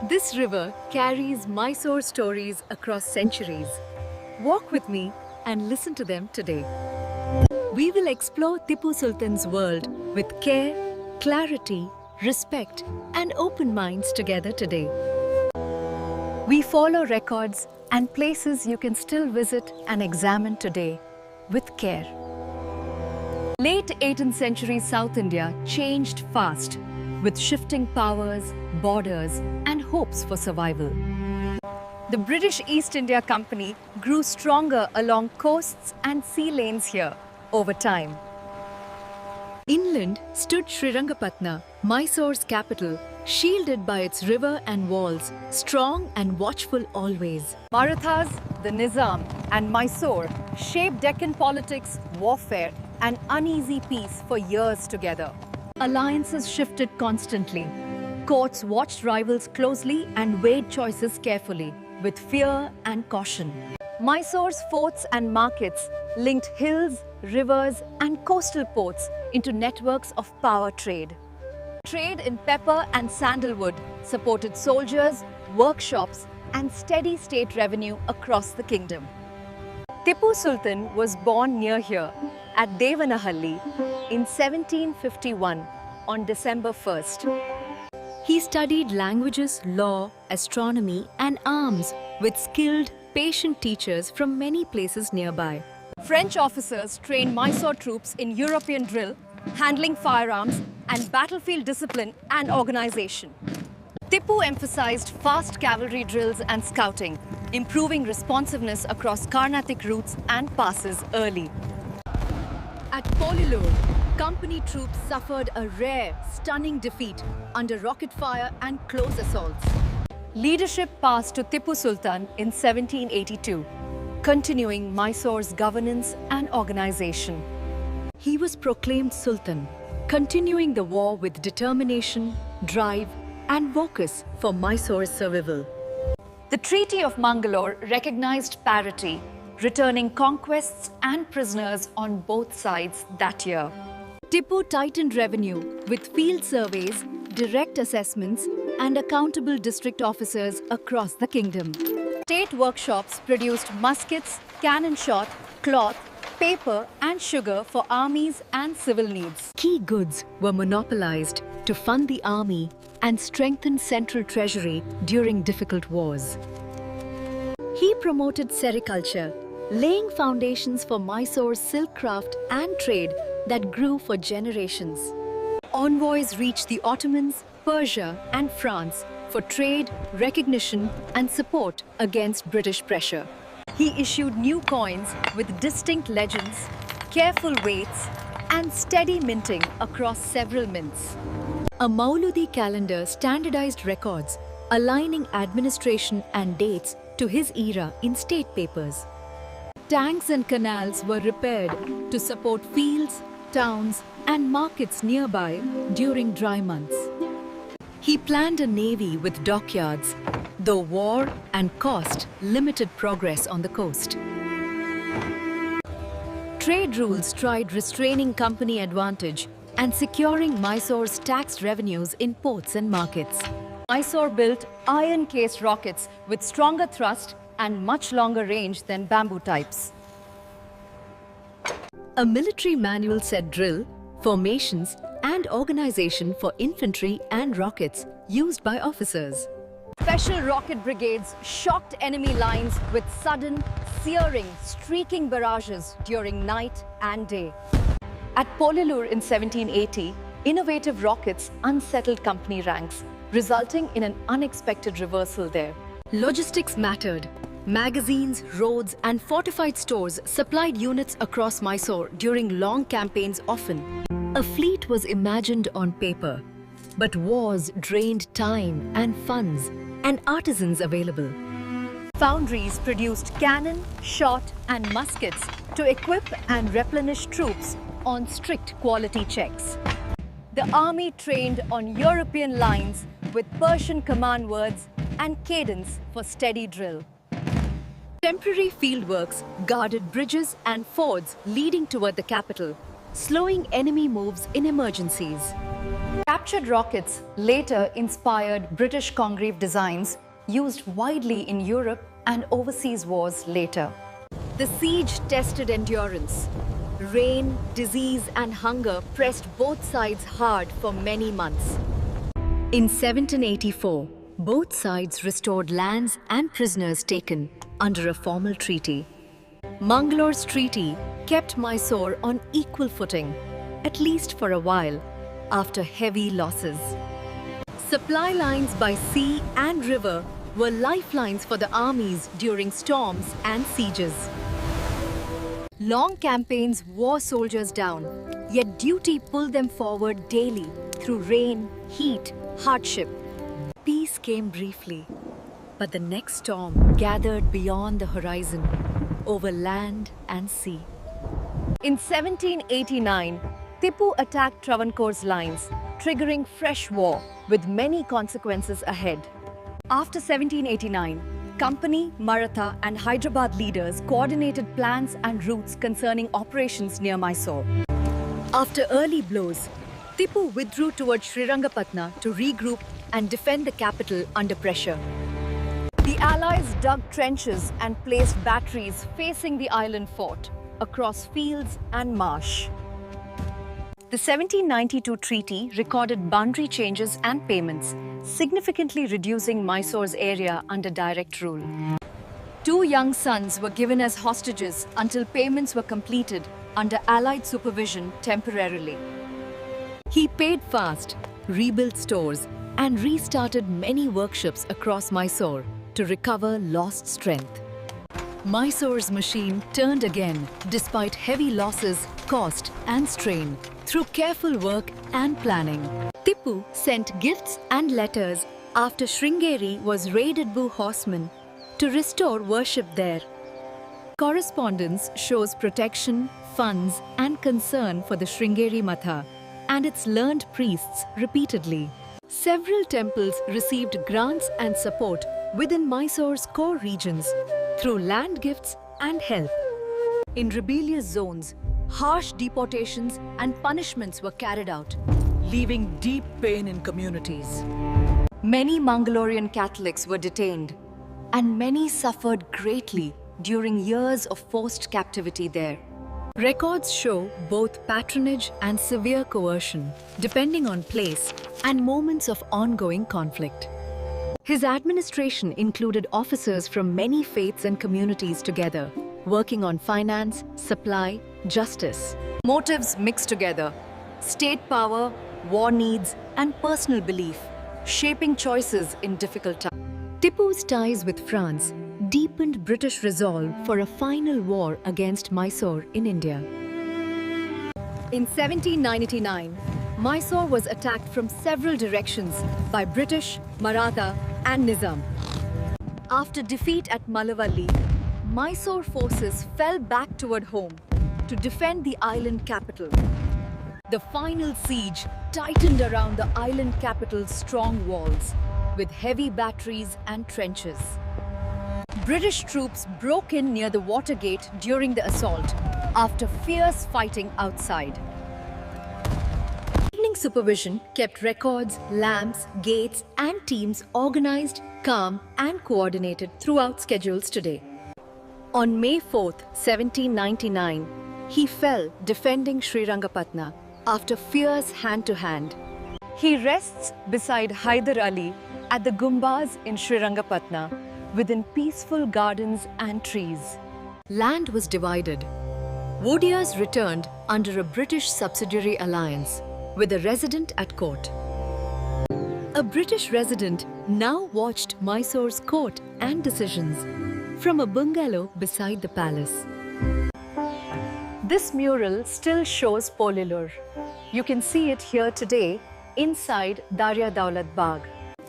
This river carries Mysore stories across centuries. Walk with me and listen to them today. We will explore Tipu Sultan's world with care, clarity, respect, and open minds together today. We follow records and places you can still visit and examine today with care. Late 18th century South India changed fast with shifting powers, borders, and hopes for survival. The British East India Company grew stronger along coasts and sea lanes here over time. Inland stood Srirangapatna, Mysore's capital, shielded by its river and walls, strong and watchful always. Marathas, the Nizam, and Mysore shaped Deccan politics, warfare, and uneasy peace for years together. Alliances shifted constantly. Courts watched rivals closely and weighed choices carefully, with fear and caution. Mysore's forts and markets linked hills, rivers, and coastal ports into networks of power trade. Trade in pepper and sandalwood supported soldiers, workshops, and steady state revenue across the kingdom. Tipu Sultan was born near here at Devanahalli in 1751 on December 1st. He studied languages, law, astronomy, and arms with skilled, patient teachers from many places nearby. French officers trained Mysore troops in European drill, handling firearms, and battlefield discipline and organization. Tipu emphasized fast cavalry drills and scouting, improving responsiveness across Carnatic routes and passes early. At Polilur, company troops suffered a rare, stunning defeat under rocket fire and close assaults. Leadership passed to Tipu Sultan in 1782, continuing Mysore's governance and organization. He was proclaimed Sultan, continuing the war with determination, drive, and focus for Mysore's survival. The Treaty of Mangalore recognized parity, returning conquests and prisoners on both sides that year. Tipu tightened revenue with field surveys, direct assessments, and accountable district officers across the kingdom. State workshops produced muskets, cannon shot, cloth, paper, and sugar for armies and civil needs. Key goods were monopolized to fund the army and strengthen central treasury during difficult wars. He promoted sericulture, laying foundations for Mysore's silk craft and trade that grew for generations. Envoys reached the Ottomans, Persia, and France for trade, recognition, and support against British pressure. He issued new coins with distinct legends, careful weights, and steady minting across several mints. A Mauludi calendar standardized records, aligning administration and dates to his era in state papers. Tanks and canals were repaired to support fields, towns, and markets nearby during dry months. He planned a navy with dockyards, though war and cost limited progress on the coast. Trade rules tried restraining company advantage and securing Mysore's tax revenues in ports and markets. Mysore built iron-cased rockets with stronger thrust and much longer range than bamboo types. A military manual set drill, formations, and organization for infantry and rockets used by officers. Special rocket brigades shocked enemy lines with sudden, searing, streaking barrages during night and day. At Polilur in 1780, innovative rockets unsettled company ranks, resulting in an unexpected reversal there. Logistics mattered. Magazines, roads, and fortified stores supplied units across Mysore during long campaigns often. A fleet was imagined on paper, but wars drained time and funds and artisans available. Foundries produced cannon, shot, and muskets to equip and replenish troops on strict quality checks. The army trained on European lines with Persian command words and cadence for steady drill. Temporary fieldworks guarded bridges and fords leading toward the capital, slowing enemy moves in emergencies. Captured rockets later inspired British Congreve designs used widely in Europe and overseas wars later. The siege tested endurance. Rain, disease, and hunger pressed both sides hard for many months. In 1784, both sides restored lands and prisoners taken under a formal treaty. Mangalore's treaty kept Mysore on equal footing, at least for a while, after heavy losses. Supply lines by sea and river were lifelines for the armies during storms and sieges. Long campaigns wore soldiers down, yet duty pulled them forward daily through rain, heat, hardship. Peace came briefly, but the next storm gathered beyond the horizon, over land and sea. In 1789, Tipu attacked Travancore's lines, triggering fresh war with many consequences ahead. After 1789, Company, Maratha and Hyderabad leaders coordinated plans and routes concerning operations near Mysore. After early blows, Tipu withdrew towards Srirangapatna to regroup and defend the capital under pressure. The Allies dug trenches and placed batteries facing the island fort, across fields and marsh. The 1792 treaty recorded boundary changes and payments, significantly reducing Mysore's area under direct rule. 2 young sons were given as hostages until payments were completed under Allied supervision temporarily. He paid fast, rebuilt stores, and restarted many workshops across Mysore to recover lost strength. Mysore's machine turned again despite heavy losses, cost, and strain through careful work and planning. Tipu sent gifts and letters after Sringeri was raided by horsemen to restore worship there. Correspondence shows protection, funds, and concern for the Sringeri Matha and its learned priests repeatedly. Several temples received grants and support within Mysore's core regions through land gifts and help. In rebellious zones, harsh deportations and punishments were carried out, leaving deep pain in communities. Many Mangalorean Catholics were detained, and many suffered greatly during years of forced captivity there. Records show both patronage and severe coercion, depending on place and moments of ongoing conflict. His administration included officers from many faiths and communities together, working on finance, supply, justice. Motives mixed together: state power, war needs, and personal belief, shaping choices in difficult times. Tipu's ties with France deepened British resolve for a final war against Mysore in India. In 1799, Mysore was attacked from several directions by British, Maratha, and Nizam. After defeat at Malavalli, Mysore forces fell back toward home to defend the island capital. The final siege tightened around the island capital's strong walls, with heavy batteries and trenches. British troops broke in near the Watergate during the assault, after fierce fighting outside. Evening supervision kept records, lamps, gates, and teams organized, calm, and coordinated throughout schedules today. On May 4, 1799, he fell defending Srirangapatna after fierce hand-to-hand. He rests beside Hyder Ali at the Gumbaz in Srirangapatna, within peaceful gardens and trees. Land was divided. Wodias returned under a British subsidiary alliance, with a resident at court. A British resident now watched Mysore's court and decisions from a bungalow beside the palace. This mural still shows Polilur. You can see it here today inside Darya Daulat Bagh.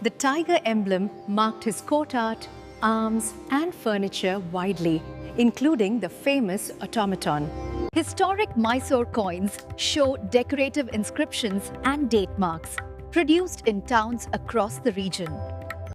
The tiger emblem marked his court art, arms, and furniture widely, including the famous automaton. Historic Mysore coins show decorative inscriptions and date marks produced in towns across the region.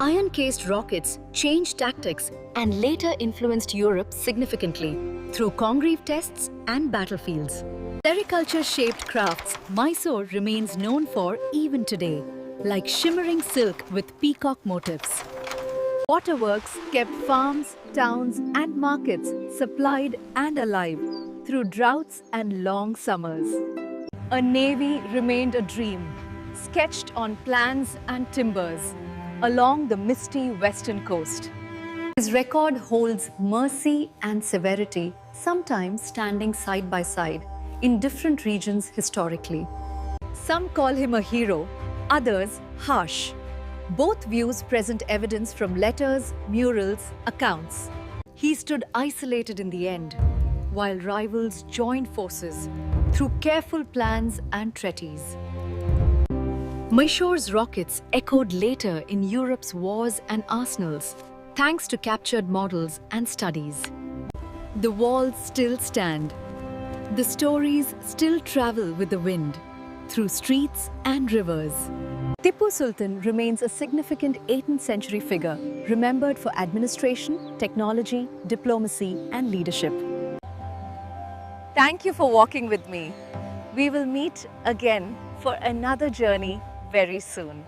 Iron-cased rockets changed tactics and later influenced Europe significantly through Congreve tests and battlefields. Sericulture-shaped crafts Mysore remains known for even today, like shimmering silk with peacock motifs. Waterworks kept farms, towns and markets supplied and alive through droughts and long summers. A navy remained a dream, sketched on plans and timbers along the misty western coast. His record holds mercy and severity, sometimes standing side by side in different regions historically. Some call him a hero, others harsh. Both views present evidence from letters, murals, accounts. He stood isolated in the end, while rivals joined forces through careful plans and treaties. Mysore's rockets echoed later in Europe's wars and arsenals, thanks to captured models and studies. The walls still stand. The stories still travel with the wind, through streets and rivers. Tipu Sultan remains a significant 18th century figure, remembered for administration, technology, diplomacy, and leadership. Thank you for walking with me. We will meet again for another journey very soon.